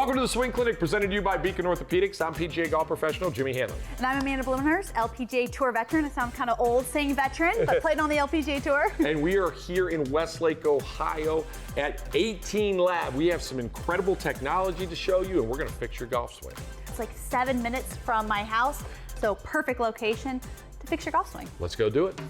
Welcome to the Swing Clinic, presented to you by Beacon Orthopedics. I'm PGA golf professional Jimmy Hanlin. And I'm Amanda Blumenherst, LPGA Tour veteran. It sounds kind of old saying veteran, but played on the LPGA Tour. And we are here in Westlake, Ohio at 18 Lab. We have some incredible technology to show you, and we're going to fix your golf swing. It's like 7 minutes from my house, so perfect location to fix your golf swing. Let's go do it.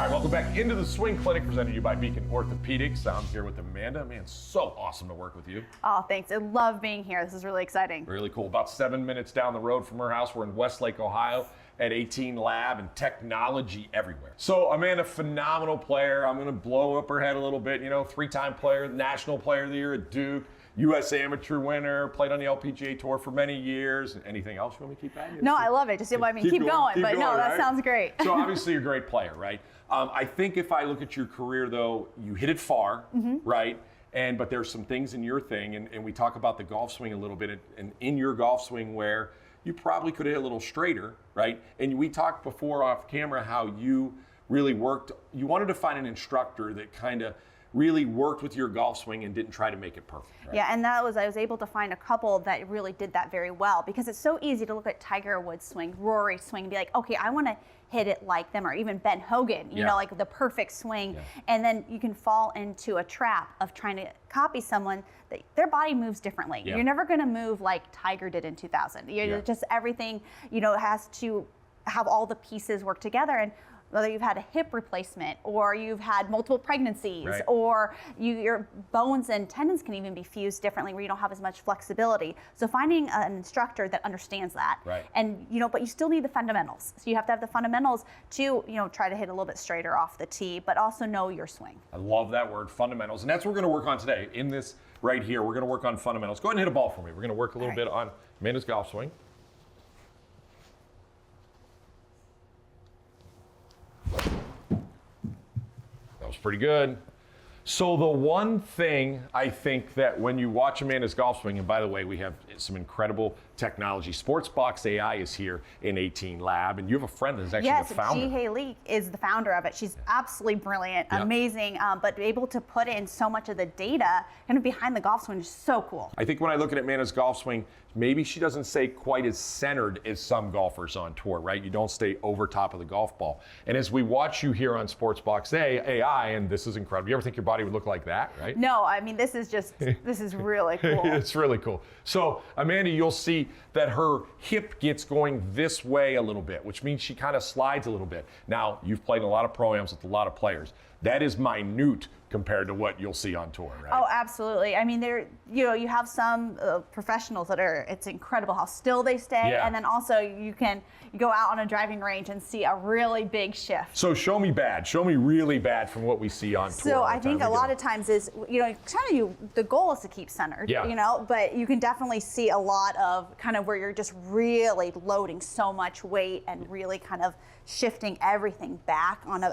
Welcome back into the Swing Clinic, presented to you by Beacon Orthopedics. I'm here with Amanda. Man, so awesome to work with you. Oh, thanks. I love being here. This is really exciting. Really cool. About 7 minutes down the road from her house. We're in Westlake, Ohio at 18 Lab, and technology everywhere. So Amanda, phenomenal player. I'm going to blow up her head a little bit. You know, 3-time player, National Player of the Year at Duke, U.S. Amateur winner, played on the LPGA Tour for many years. Anything else you want me to keep adding? No, I love it. Just keep going, but no, that sounds great. So obviously you're a great player, right? I think if I look at your career, though, you hit it far, right? But there's some things in your thing, and we talk about the golf swing a little bit, and in your golf swing where you probably could have hit a little straighter, right? And we talked before off camera how you really worked, you wanted to find an instructor that kind of really worked with your golf swing and didn't try to make it perfect. Right? Yeah, and I was able to find a couple that really did that very well, because it's so easy to look at Tiger Woods' swing, Rory's swing, and be like, okay, I want to hit it like them, or even Ben Hogan, you know, like the perfect swing. Yeah. And then you can fall into a trap of trying to copy someone that their body moves differently. Yeah. You're never going to move like Tiger did in 2000. You're just everything, you know, has to have all the pieces work together. And whether you've had a hip replacement, or you've had multiple pregnancies, or your bones and tendons can even be fused differently where you don't have as much flexibility. So finding an instructor that understands that, and but you still need the fundamentals. So you have to have the fundamentals to try to hit a little bit straighter off the tee, but also know your swing. I love that word, fundamentals, and that's what we're going to work on today. In this right here, we're going to work on fundamentals. Go ahead and hit a ball for me. We're going to work a little bit on Amanda's golf swing. That was pretty good. So the one thing I think that when you watch Amanda's golf swing, and by the way, we have some incredible technology. SportsBox AI is here in 18 Lab, and you have a friend that's actually the founder. Yes, G. Haley is the founder of it. She's absolutely brilliant, amazing, but able to put in so much of the data kind of behind the golf swing is so cool. I think when I look at Amanda's golf swing, maybe she doesn't stay quite as centered as some golfers on tour, right? You don't stay over top of the golf ball. And as we watch you here on SportsBox AI, and this is incredible. You ever think your body would look like that, right? No, I mean, this is really cool. It's really cool. So Amanda, you'll see that her hip gets going this way a little bit, which means she kind of slides a little bit. Now, you've played in a lot of pro-ams with a lot of players. That is minute compared to what you'll see on tour, right? Oh, absolutely. I mean, you have some professionals that it's incredible how still they stay, and then also you go out on a driving range and see a really big shift. So show me really bad from what we see on tour. So I think a lot of times is, the goal is to keep centered, but you can definitely see a lot of kind of where you're just really loading so much weight and really kind of shifting everything back on a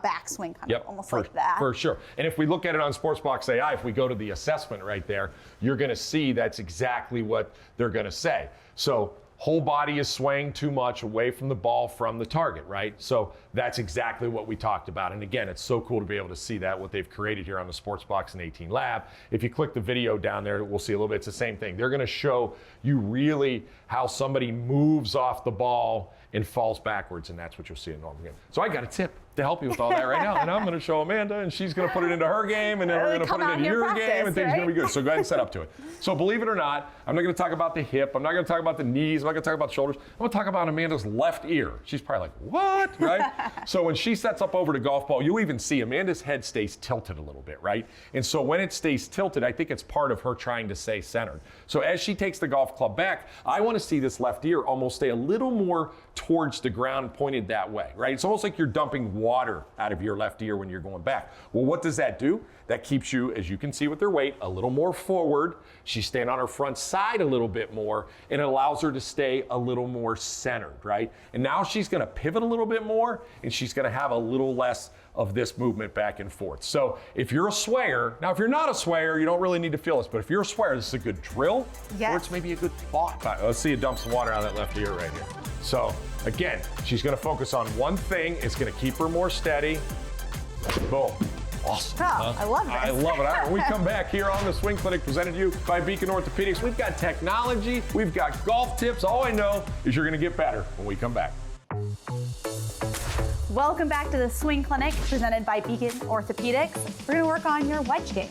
backswing, kind of almost like that. For sure. And if we look at it on SportsBox AI, if we go to the assessment right there, you're going to see that's exactly what they're going to say. So whole body is swaying too much away from the ball, from the target, right? So that's exactly what we talked about. And again, it's so cool to be able to see that, what they've created here on the SportsBox and 18 Lab. If you click the video down there, we'll see a little bit. It's the same thing. They're going to show you really how somebody moves off the ball and falls backwards, and that's what you'll see in normal game. So I got a tip to help you with all that right now, and I'm going to show Amanda, and she's going to put it into her game, and then we're going to put it into your game, and things are going to be good. So go ahead and set up to it. So believe it or not, I'm not going to talk about the hip, I'm not going to talk about the knees, I'm not going to talk about the shoulders, I'm going to talk about Amanda's left ear. She's probably like, what, right? So when she sets up over the golf ball, you'll even see Amanda's head stays tilted a little bit, right? And so when it stays tilted, I think it's part of her trying to stay centered. So as she takes the golf club back, I want to see this left ear almost stay a little more towards the ground, pointed that way, right? It's almost like you're dumping water out of your left ear when you're going back. Well, what does that do? That keeps you, as you can see with her weight, a little more forward. She's staying on her front side a little bit more, and it allows her to stay a little more centered, right? And now she's going to pivot a little bit more, and she's going to have a little less of this movement back and forth. So if you're a swayer, now if you're not a swayer, you don't really need to feel this, but if you're a swayer, this is a good drill, or it's maybe a good thought. Let's see you dump some water out of that left ear right here. So again, she's gonna focus on one thing. It's gonna keep her more steady. Boom. Awesome. Oh, I love this. I love it. All right, when we come back here on the Swing Clinic presented to you by Beacon Orthopedics, we've got technology, we've got golf tips. All I know is you're going to get better when we come back. Welcome back to the Swing Clinic presented by Beacon Orthopedics. We're going to work on your wedge game.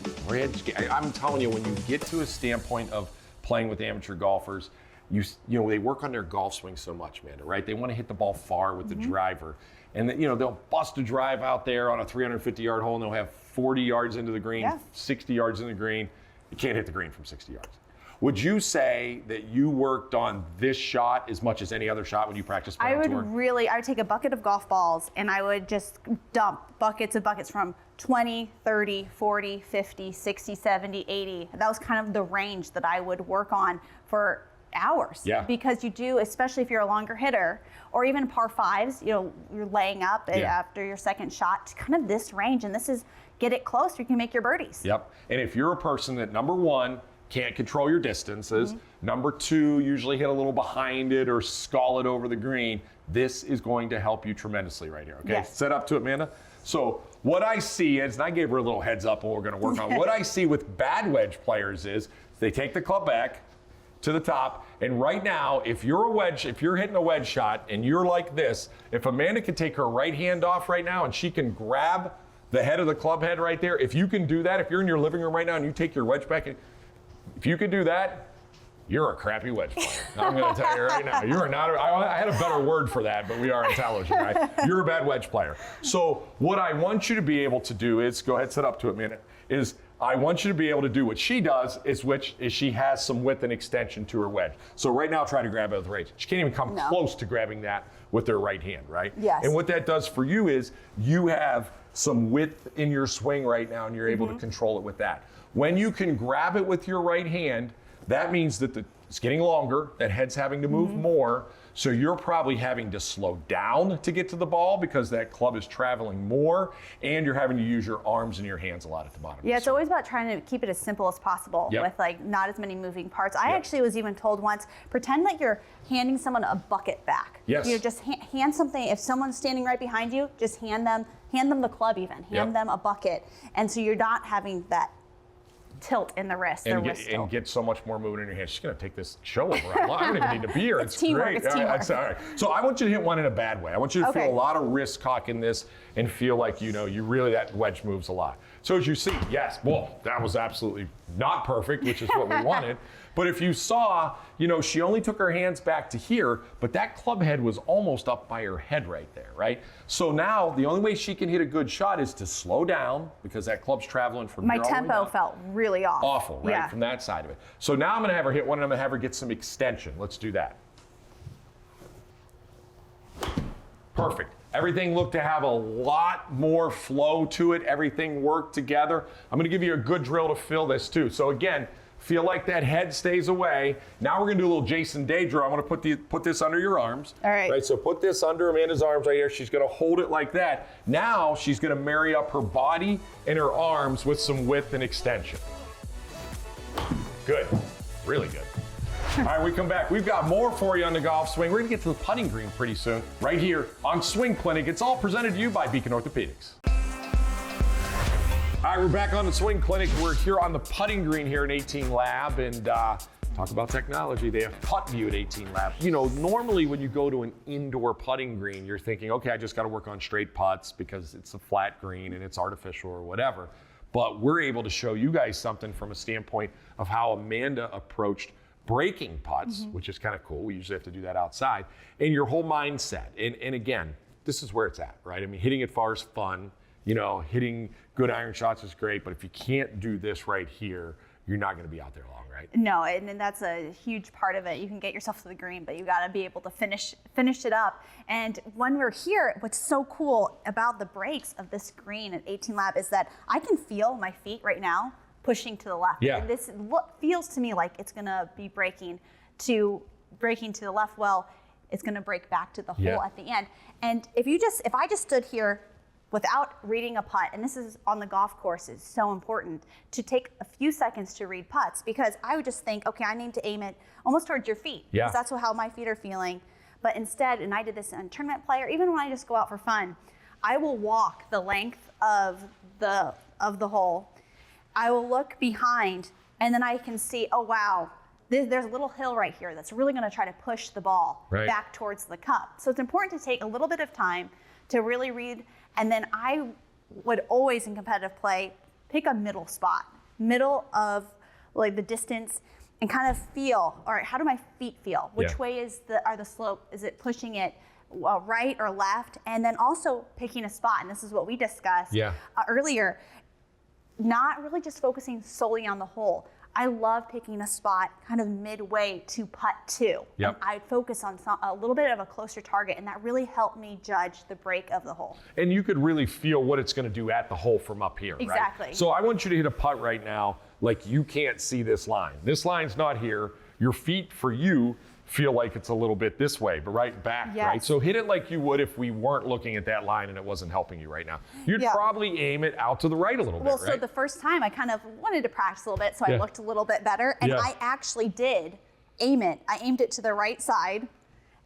I'm telling you, when you get to a standpoint of playing with amateur golfers, you know they work on their golf swing so much, Amanda, right? They want to hit the ball far with the driver. And they'll bust a drive out there on a 350-yard hole, and they'll have 40 yards into the green, 60 yards in the green. You can't hit the green from 60 yards. Would you say that you worked on this shot as much as any other shot when you practiced on tour? I would take a bucket of golf balls, and I would just dump buckets of buckets from 20, 30, 40, 50, 60, 70, 80. That was kind of the range that I would work on for hours. Yeah. Because you do, especially if you're a longer hitter, or even par fives, you're laying up after your second shot, to kind of this range, and this is get it close, you can make your birdies. Yep. And if you're a person that, number one, can't control your distances, number two, usually hit a little behind it or skull it over the green, this is going to help you tremendously right here. Okay, set up to it, Amanda. So what I see is, and I gave her a little heads up on what we're going to work on, what I see with bad wedge players is they take the club back to the top, and right now, if you're hitting a wedge shot and you're like this, if Amanda can take her right hand off right now and she can grab the head of the club head right there, if you can do that, if you're in your living room right now and you take your wedge back, if you can do that, you're a crappy wedge player. I'm going to tell you right now, you are not. I had a better word for that, but we are in television, right? You're a bad wedge player. So what I want you to be able to do is, go ahead, sit up to it a minute, is I want you to be able to do what she does, which is she has some width and extension to her wedge. So right now, try to grab it with right. She can't even come close to grabbing that with her right hand, right? Yes. And what that does for you is you have some width in your swing right now, and you're able to control it with that. When you can grab it with your right hand, that means that it's getting longer, that head's having to move more, so you're probably having to slow down to get to the ball because that club is traveling more, and you're having to use your arms and your hands a lot at the bottom. Yeah, it's always about trying to keep it as simple as possible with not as many moving parts. I actually was even told once, pretend that you're handing someone a bucket back. Yes. You just hand something, if someone's standing right behind you, just hand them the club even, hand them a bucket. And so you're not having that tilt in the wrist. And get so much more movement in your hands. She's going to take this show over. I don't even need to be here. It's teamwork. great. It's teamwork. All right. So I want you to hit one in a bad way. I want you to feel a lot of wrist cock in this and feel like you really, that wedge moves a lot. So as you see, yes, well, that was absolutely not perfect, which is what we wanted. But if you saw, she only took her hands back to here, but that club head was almost up by her head right there, right? So now the only way she can hit a good shot is to slow down because that club's traveling from my here all the way tempo down. felt really off. Awful, right? From that side of it. So now I'm going to have her hit one, and I'm going to have her get some extension. Let's do that. Perfect. Everything looked to have a lot more flow to it. Everything worked together. I'm going to give you a good drill to fill this too. So again, feel like that head stays away. Now we're going to do a little Jason Day drill. I'm going to put this under your arms. All right. Right. So put this under Amanda's arms right here. She's going to hold it like that. Now she's going to marry up her body and her arms with some width and extension. Good. Really good. All right, we come back. We've got more for you on the golf swing. We're going to get to the putting green pretty soon, right here on Swing Clinic. It's all presented to you by Beacon Orthopedics. All right, we're back on the Swing Clinic. We're here on the putting green here at 18 Lab, and talk about technology. They have PuttView at 18 Lab. Normally when you go to an indoor putting green, you're thinking, okay, I just got to work on straight putts because it's a flat green and it's artificial or whatever. But we're able to show you guys something from a standpoint of how Amanda approached breaking putts, which is kind of cool. We usually have to do that outside. And your whole mindset. And again, this is where it's at, right? I mean, hitting it far is fun. Hitting good iron shots is great. But if you can't do this right here, you're not going to be out there long, right? No, and that's a huge part of it. You can get yourself to the green, but you got to be able to finish it up. And when we're here, what's so cool about the breaks of this green at 18 Lab is that I can feel my feet right now pushing to the left. Yeah. And this feels to me like it's going to be breaking to the left. Well, it's going to break back to the hole at the end. And if I just stood here without reading a putt, and this is on the golf course, is so important to take a few seconds to read putts, because I would just think, okay, I need to aim it almost towards your feet, because that's how my feet are feeling. But instead, and I did this in tournament play, or even when I just go out for fun, I will walk the length of the hole. I will look behind, and then I can see, oh wow, there's a little hill right here that's really going to try to push the ball back towards the cup. So it's important to take a little bit of time to really read. And then I would always, in competitive play, pick a middle spot, middle of like the distance, and kind of feel, all right, how do my feet feel? Which way are the slope? Is it pushing it right or left? And then also picking a spot, and this is what we discussed earlier, not really just focusing solely on the hole. I love picking a spot kind of midway to putt to. And I'd focus on a little bit of a closer target, and that really helped me judge the break of the hole. And you could really feel what it's going to do at the hole from up here, exactly. Right? So I want you to hit a putt right now like you can't see this line. This line's not here. Your feet, for you, feel like it's a little bit this way, but right back, right? So hit it like you would if we weren't looking at that line and it wasn't helping you right now. You'd probably aim it out to the right a little bit, right? Well, so the first time I kind of wanted to practice a little bit, so I looked a little bit better, and I actually did aim it. I aimed it to the right side,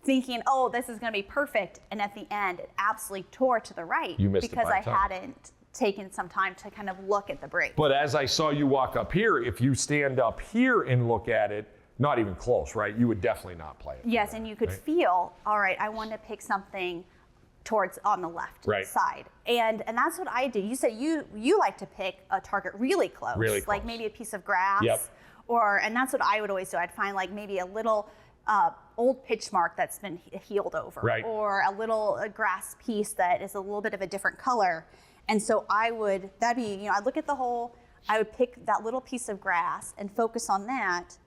thinking, oh, this is gonna be perfect, and at the end, it absolutely tore to the right. You missed because I hadn't taken some time to kind of look at the break. But as I saw you walk up here, if you stand up here and look at it, not even close, right? You would definitely not play it. Yes, and you could feel, all right, I want to pick something towards on the left side. And that's what I do. You said you like to pick a target really close. Like maybe a piece of grass. And that's what I would always do. I'd find like maybe a little old pitch mark that's been healed over. Or a little grass piece that is a little bit of a different color. And so I'd look at the hole, I would pick that little piece of grass and focus on that,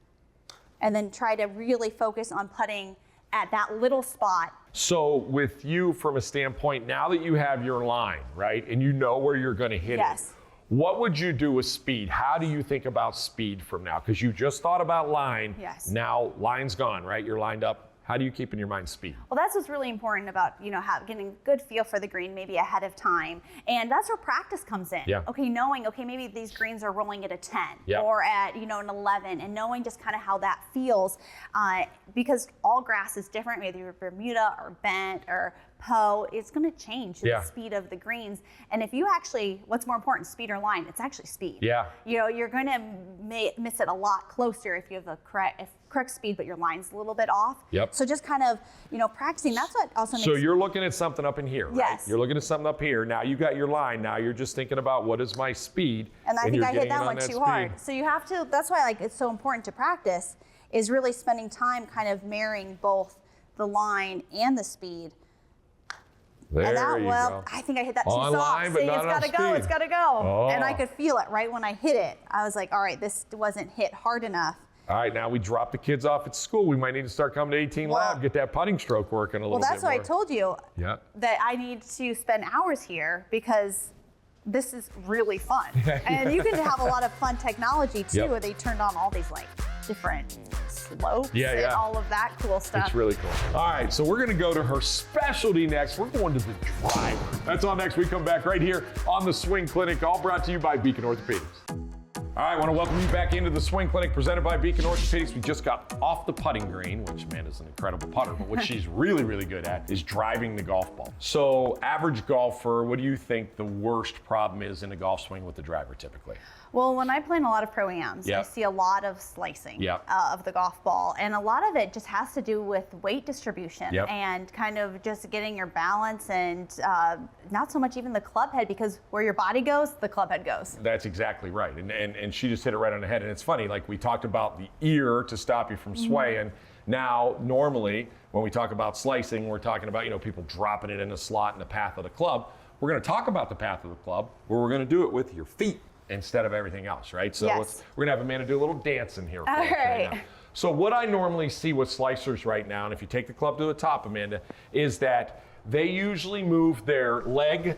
and then try to really focus on putting at that little spot. So with you, from a standpoint, now that you have your line, right, and you know where you're gonna hit it, what would you do with speed? How do you think about speed from now? Because you just thought about line, now line's gone, right? You're lined up. How do you keep in your mind speed? Well, that's what's really important about, getting a good feel for the green maybe ahead of time. And that's where practice comes in. Okay, knowing, maybe these greens are rolling at a 10 or at, an 11, and knowing just kind of how that feels, because all grass is different, whether you're Bermuda or bent or Poe, it's going to change the speed of the greens. And if you actually, what's more important, speed or line? It's actually speed. You're going to miss it a lot closer if you have the correct speed, but your line's a little bit off. So just kind of, practicing. That's what also makes. So you're looking at something up in here, right? Yes. You're looking at something up here. Now you got your line. Now you're just thinking about what is my speed. And I think I hit that one too hard. So you have to. That's why it's so important to practice. Is really spending time kind of marrying both the line and the speed. There you go. I think I hit that too soft. See, it's gotta go, it's gotta go. And I could feel it right when I hit it. I was like, all right, this wasn't hit hard enough. All right, now we drop the kids off at school. We might need to start coming to 18 Lab, get that putting stroke working a little bit more. Well, that's why I told you that I need to spend hours here, because this is really fun. And you can have a lot of fun technology too, where they turned on all these different slopes and all of that cool stuff. It's really cool. All right, so we're gonna go to her specialty next. We're going to the driver. That's all next. We come back right here on the Swing Clinic, all brought to you by Beacon Orthopedics. All right, I want to welcome you back into the Swing Clinic presented by Beacon Orthopedics. We just got off the putting green, which Amanda's an incredible putter, but what she's really, really good at is driving the golf ball. So average golfer, what do you think the worst problem is in a golf swing with the driver typically? Well, when I play in a lot of pro-ams, I see a lot of slicing of the golf ball. And a lot of it just has to do with weight distribution and kind of just getting your balance, and not so much even the club head, because where your body goes, the club head goes. That's exactly right. And she just hit it right on the head. And it's funny, like we talked about the ear to stop you from swaying. Now, normally, when we talk about slicing, we're talking about, people dropping it in a slot in the path of the club. We're going to talk about the path of the club, where we're going to do it with your feet instead of everything else, right? So we're gonna have Amanda do a little dancing here. All right. Now. So what I normally see with slicers right now, and if you take the club to the top, Amanda, is that they usually move their leg.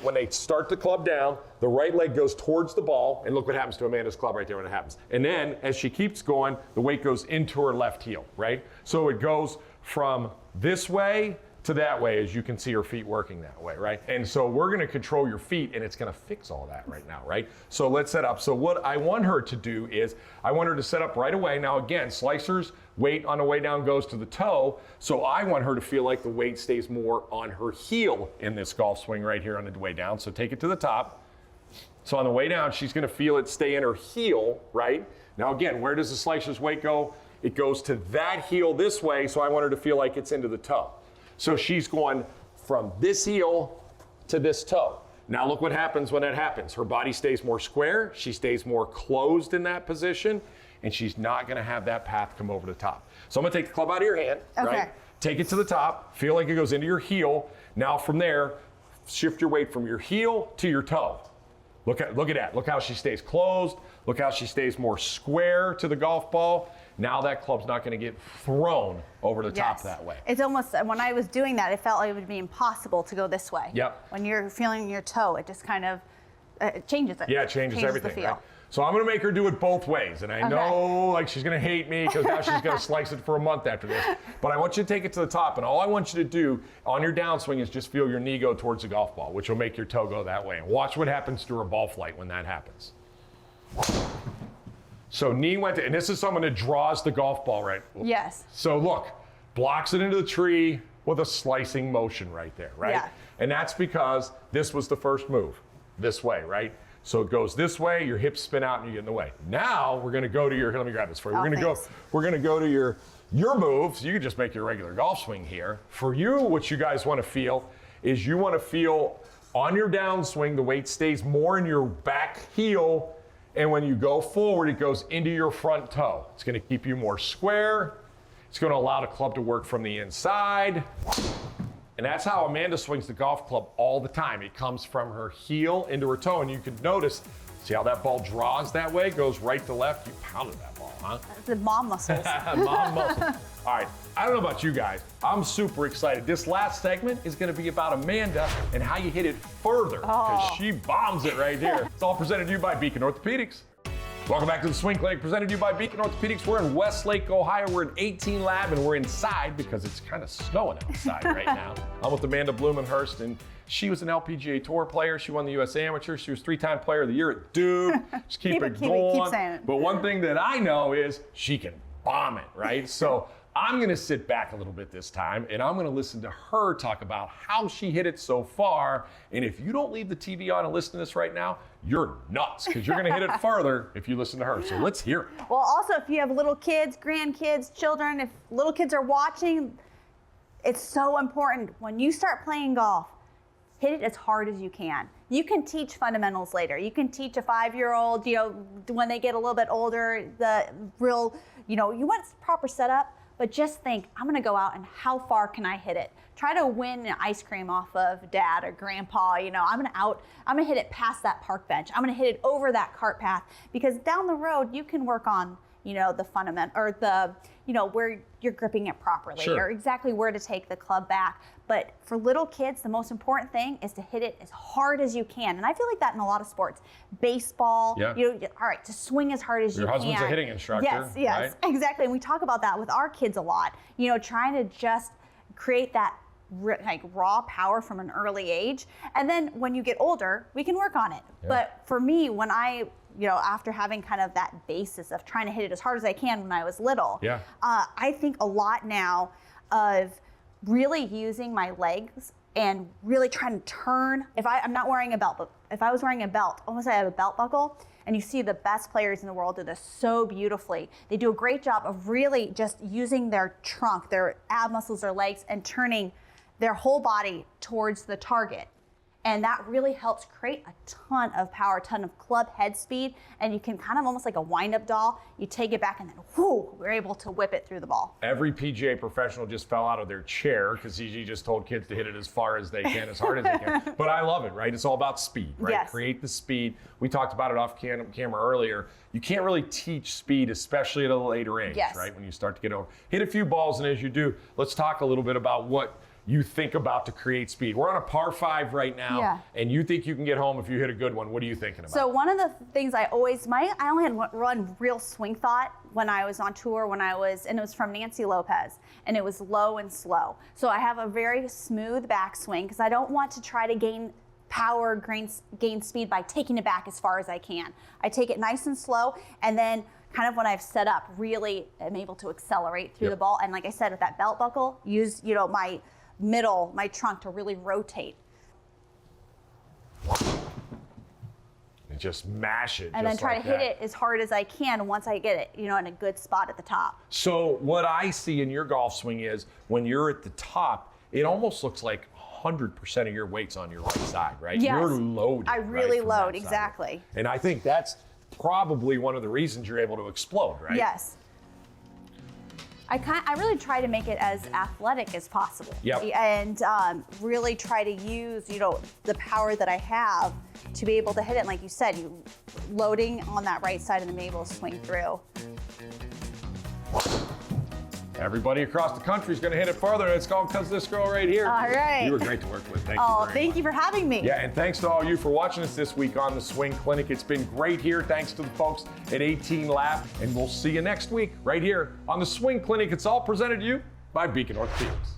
When they start the club down, the right leg goes towards the ball, and look what happens to Amanda's club right there when it happens. And then as she keeps going, the weight goes into her left heel, right? So it goes from this way to that way, as you can see her feet working that way, right? And so we're gonna control your feet, and it's gonna fix all that right now, right? So let's set up. So what I want her to do is, I want her to set up right away. Now again, Slicer's weight on the way down goes to the toe, so I want her to feel like the weight stays more on her heel in this golf swing right here on the way down. So take it to the top. So on the way down, she's gonna feel it stay in her heel, right? Now again, where does the Slicer's weight go? It goes to that heel this way, so I want her to feel like it's into the toe. So she's going from this heel to this toe. Now look what happens when that happens. Her body stays more square, she stays more closed in that position, and she's not gonna have that path come over the top. So I'm gonna take the club out of your hand, right? Take it to the top, feel like it goes into your heel. Now from there, shift your weight from your heel to your toe. Look at that, look how she stays closed, look how she stays more square to the golf ball. Now that club's not gonna get thrown over the top that way. It's almost, when I was doing that, it felt like it would be impossible to go this way. Yep. When you're feeling your toe, it just kind of, it changes it. Yeah, it changes everything, the feel. right? So I'm gonna make her do it both ways. And I know like she's gonna hate me because now she's gonna slice it for a month after this. But I want you to take it to the top, and all I want you to do on your downswing is just feel your knee go towards the golf ball, which will make your toe go that way. And watch what happens to her ball flight when that happens. So knee went to, and this is someone that draws the golf ball, right? Yes. So look, blocks it into the tree with a slicing motion right there, right? Yeah. And that's because this was the first move, this way, right? So it goes this way, your hips spin out and you get in the way. Now we're gonna go to your, let me grab this for you. We're gonna go to your moves. You can just make your regular golf swing here. For you, what you guys wanna feel is you wanna feel on your downswing, the weight stays more in your back heel, and when you go forward, it goes into your front toe. It's gonna keep you more square. It's gonna allow the club to work from the inside. And that's how Amanda swings the golf club all the time. It comes from her heel into her toe, and you can notice, see how that ball draws that way, goes right to left? You pounded that ball, huh? The mom muscles. Mom muscles. All right, I don't know about you guys. I'm super excited. This last segment is gonna be about Amanda and how you hit it further, because she bombs it right here. It's all presented to you by Beacon Orthopedics. Welcome back to the Swing Clinic, presented to you by Beacon Orthopedics. We're in Westlake, Ohio. We're in 18 Lab, and we're inside because it's kind of snowing outside right now. I'm with Amanda Blumenherst, and she was an LPGA Tour player. She won the US Amateur. She was 3-time Player of the Year at Duke. Just keep it going. Keep saying it. But one thing that I know is she can bomb it, right? So I'm gonna sit back a little bit this time, and I'm gonna listen to her talk about how she hit it so far. And if you don't leave the TV on and listen to this right now, you're nuts, because you're gonna hit it further if you listen to her. So let's hear it. Well, also, if you have little kids, grandkids, children, if little kids are watching, it's so important. When you start playing golf, hit it as hard as you can. You can teach fundamentals later. You can teach a 5-year-old, when they get a little bit older, the real, you want proper setup, but just think, I'm gonna go out and how far can I hit it? Try to win an ice cream off of dad or grandpa, I'm gonna hit it past that park bench. I'm gonna hit it over that cart path, because down the road, you can work on, the fundament, or the, where you're gripping it properly, or exactly where to take the club back. But for little kids, the most important thing is to hit it as hard as you can. And I feel like that in a lot of sports. Baseball, all right, to swing as hard as you can. Your husband's a hitting instructor. Yes, right? Exactly. And we talk about that with our kids a lot, trying to just create that raw power from an early age. And then when you get older, we can work on it. But for me, when I, after having kind of that basis of trying to hit it as hard as I can when I was little, I think a lot now of really using my legs and really trying to turn. I'm not wearing a belt, but if I was wearing a belt, almost I have a belt buckle, and you see the best players in the world do this so beautifully. They do a great job of really just using their trunk, their ab muscles, their legs, and turning their whole body towards the target. And that really helps create a ton of power, a ton of club head speed, and you can kind of almost like a wind-up doll, you take it back and then whoo, we're able to whip it through the ball. Every PGA professional just fell out of their chair because he just told kids to hit it as far as they can, as hard as they can. But I love it, right? It's all about speed, right? Yes. Create the speed. We talked about it off camera earlier. You can't really teach speed, especially at a later age, right? When you start to get over. Hit a few balls, and as you do, let's talk a little bit about what you think about to create speed. We're on a par 5 right now, and you think you can get home if you hit a good one. What are you thinking about? So one of the things I only had one real swing thought when I was on tour, and it was from Nancy Lopez, and it was low and slow. So I have a very smooth backswing because I don't want to try to gain power, gain speed by taking it back as far as I can. I take it nice and slow, and then kind of when I've set up, really am able to accelerate through the ball. And like I said, with that belt buckle, use my trunk to really rotate. And just mash it. And then try to hit it as hard as I can once I get it, in a good spot at the top. So what I see in your golf swing is when you're at the top, it almost looks like 100% of your weight's on your right side, right? Yes. You're loaded. I really right, load, exactly. And I think that's probably one of the reasons you're able to explode, right? Yes. I really try to make it as athletic as possible. Yep. And really try to use, the power that I have to be able to hit it. And like you said, you loading on that right side and then able to swing through. Everybody across the country is going to hit it further, and it's all because of this girl right here. All right. You were great to work with. Thank you very Thank much. you for having me. Yeah, and thanks to all you for watching us this week on the Swing Clinic. It's been great here. Thanks to the folks at 18 Lab, and we'll see you next week right here on the Swing Clinic. It's all presented to you by Beacon Orthopedics.